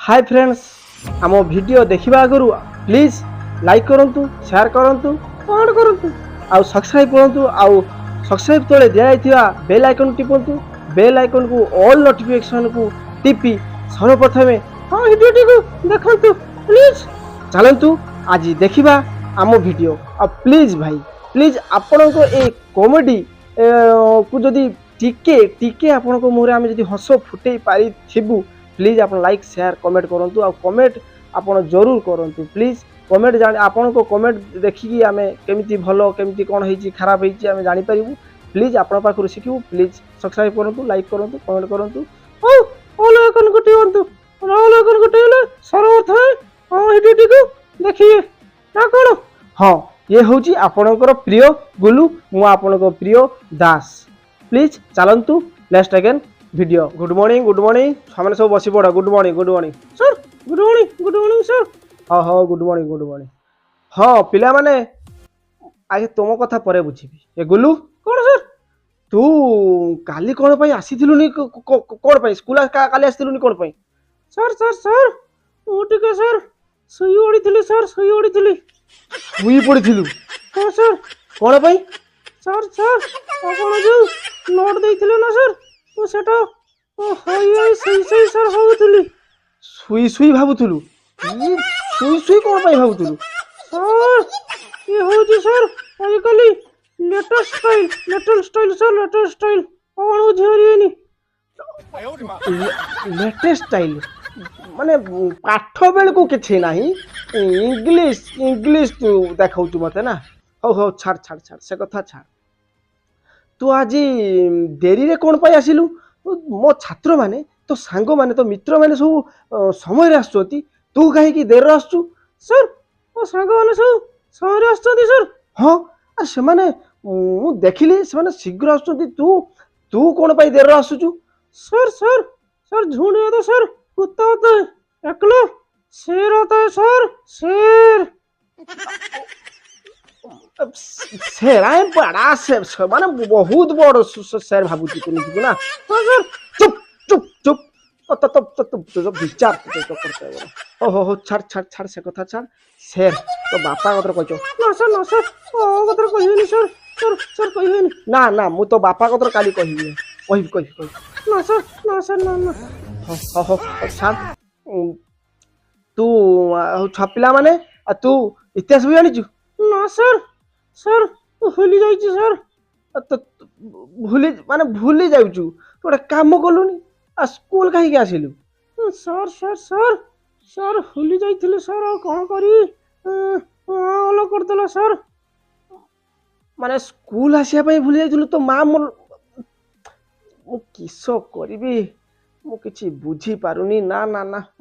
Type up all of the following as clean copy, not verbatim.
hi friends आम video देखा आगु प्लीज लाइक करूँ शेयर करूँ कमेंट करूँ आउ सब्सक्राइब करूँ आउ सब्सक्राइब तले दिखाई बेल आइकन टिपंतु बेल आइकन को ऑल नोटिफिकेशन को टिपी सर्वप्रथमे हाँ वीडियो को देखंतु प्लीज चलंतु आज देखिबा आम वीडियो आ प्लीज भाई प्लीज आपण को ए कॉमेडी को जदि टिके टिके आपण को मुहरे आम जदि हस फुटई पारि थिबु प्लीज आप लाइक शेयर कमेंट करूँ आ कमेंट आप जरूर करूँ प्लीज कमेंट जान आपण को कमेंट देखिकी आम केमी भल केमी कौन हो खराब होती आम जापर प्लीज आपण पाखु शिखू प्लीज सब्सक्राइब करूँ लाइक करूँ कमेंट करूँ देखिए ना कौन हाँ ये हूँ आपणकर प्रिय गुलू मु आपणक प्रिय दास प्लीज चलतु next again video good morning सामने सब बसी पड़ा good morning sir good morning sir हाँ हाँ गुड मॉर्निंग हाँ पिला माने आगे तुम कथा पर बुझी ए गुलू कौन सर तू काली कौन पाई आसीथिलुनी कौन पाई स्कूल काली आसीथिलुनी कौन पाई सर सर सर ओ टिके सर सुई ओडिथिली सर सुई पड़िथिलु हाँ सर कौन पाई सर सर आपण जो नोट देइथिले ना सर तो सेटा हाई सही सर भावुली सुई भावुलु सुई कौन पाई भावुलु सर ये होजी सर आजिकल लेटेस्ट स्टाइल कौन बुझिहरियनी लेटेस्ट स्टाइल माने पाठ बेल को किछि नाही इंग्लिश तू देखाउछु मते ना हो छाड़ से कथा छाड़ तू आज देरी रे कौन पाई आसिलु मो छात्र माने तो सांग माने तो मित्र माने सब समय रे आसुती तू कहीं की देर आसु सर मो सांग माने सब समय रे आसुती सर हाँ आ से माने मु देखिली से माने शीघ्र आसुती तू कौन पाई देर आसुचु सर झूठ है तो सर कुत्ता होता है एकलो शेर होता है सर शेर आए बड़ा शेर माने बहुत बड़ शेर भाबुची तू ना सर चुप तो विचार तो करते हो हो छाड़ से कथा छाड़ शेर तो बापा कतर कहचो ना सर ओ कतर कहिनी सर कहिनी ना मु तो बापा कतर काली कहि ना सर हो छाड़ तू छपिला माने तू इतिहास भी जानिचु ना सर भूली जाइছি सर तो भूली जाउछु तो गोटे काम कलुनी आ स्कूल कहीं आसिलु सर भूली जाइथिले सर आ कौन करी अल करदेला सर माने स्कूल आसिया पई भूली जाइथिलु तो मां मोर मु किस करिबी मु किछि बुझी पारुनी ना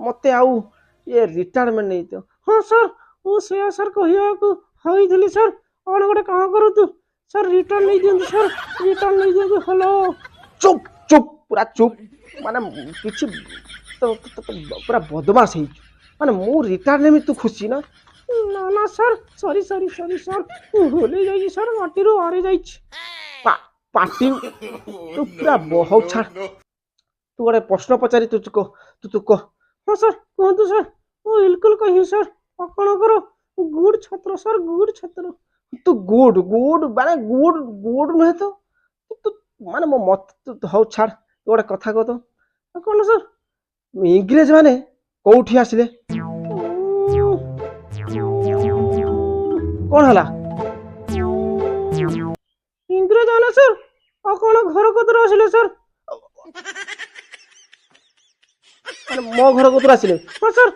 मते आउ ये रिटायरमेंट नहीं तो हाँ सर वो से सर कहिया को होइथिली सर और गोटे काम करू तू सर रिटर्न नहीं दियंतु हेलो चुप पूरा चुप माने किछि तो पूरा बदमाश है माने मु रिटायर में तू खुशी ना ना सर सॉरी सर भूली जाई सर माटी रो आरे जाई पार्टी तू पूरा बहुत छाड़ तू गोटे प्रश्न पचारि तू कह हाँ सर कहतु सर वो बिल्कुल कही सर आपणकर गुड छात्र तू गुड माने गुड नुहे तो तू माने मो मत हो छाड़ तू गोटे कथा कह तो कौन सर इंग्रेज माने कोठी आसिले कौन हला इंग्रेज आने सर आ कौन घर कतर आसिले सर मो घर कतर आसिले हाँ सर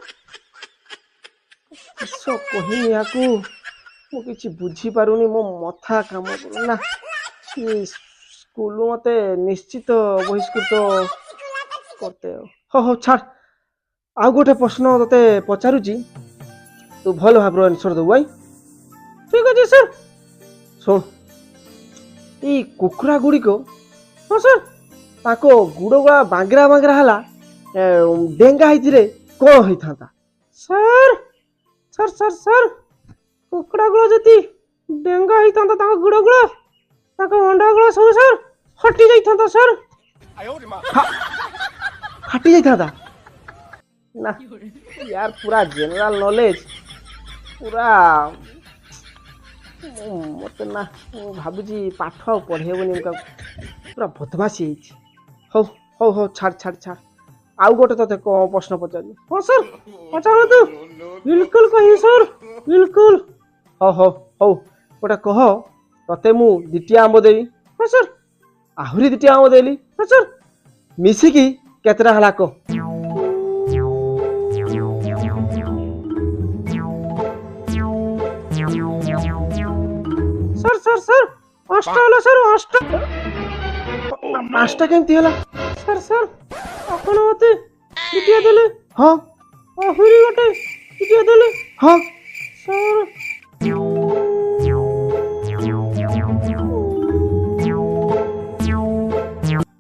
सो कहिनी याकू मु किछि बुझी पारुनी मो मथा काम करूना स्कूल मते निश्चित बहिष्कृत करते हो छाड़ आ गोटे प्रश्न तते पचारुची तू भल भाव आंसर दे भाई ठीक है सर सुन ये कुकुरा गुड़ी को हाँ सर ताको गुड़ गुड़ा बांगरा हला डेंगा होती कौन होता सर कुकुड़ा गुड़ा जति डेंगा होता गुड़ गुड़ा अंडा गुड़ा सब सर हटी जाता सर फाटी जाता ନା यार पूरा जनरल नॉलेज पूरा मत ना भाବୁची पाठ आ पढ़ेबनी पूरा बदमाशी ହେଇଛି ହଉ ହଉ ହଉ ଛାड़ ଛାड़ ଛାड़ ଆଉ ଗୋଟେ ତତେ କଣ ପ୍ରଶ୍ନ ପଚାରିବି ହଁ ସାର୍ ପଚାରନ୍ତୁ ବିଲକୁଲ କହିବି ସାର୍ ବିଲକୁଲ ହଉ ହଉ ହଉ ଗୋଟେ କହ ତତେ ମୁଁ ଦିଟିଆ ଆମ୍ବ ଦେବି ହଁ ସାର୍ ଆହୁରି ଦିଟିଆ ଆମ୍ବ ଦେଲି ହଁ ସାର୍ ମିଶିକି କେତେଟା ହେଲା କହ ସାର୍ ସାର୍ ସାର୍ ଅଷ୍ଟ ହେଲା ସାର୍ ଅଷ୍ଟ ପାଞ୍ଚଟା କେମିତି ହେଲା ସାର୍ ସାର୍ ଆପଣ ମତେ ଦିଟିଆ ଦେଲେ ହଁ ଆହୁରି ଗୋଟେ ଦିଟିଆ ଦେଲେ ହଁ ସାର୍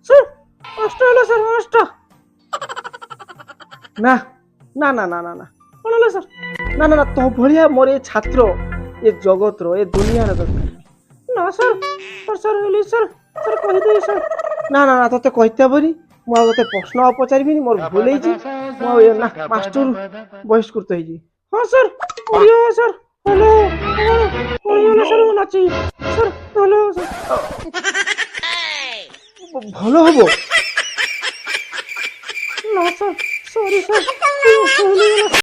ସାର୍ ଅଷ୍ଟ ହେଲା ସାର୍ ଅଷ୍ଟ ନା ନା ନା ନା ନା ନା କଣ ହେଲା ସାର୍ ନା ନା ନା ତୋ ଭଳିଆ ମୋର ଏ ଛାତ୍ର ଏ ଜଗତର ଏ ଦୁନିଆର ଦରକାର ନା ସାର୍ ସାର୍ ସାର୍ ହେଲି ସାର୍ ସାର୍ କହିଦେବି ସାର୍ ନା ନା ନା ତତେ କହିତେ ହବନି ମୁଁ ଆଉ ତତେ ପ୍ରଶ୍ନ ଆଉ ପଚାରିବିନି ମୋର ଭୁଲ ହେଇଛି ମୁଁ ଆଉ ନା ମାଷ୍ଟର ବହିଷ୍କୃତ ହେଇଯିବି ହଁ sir Odia sir hello Odia sir ମୁଁ ନାଚିବି ସାର୍ ହ୍ୟାଲୋ ସାର୍ ଭଲ ହବ ନା ସାର୍ ସରି ସାର୍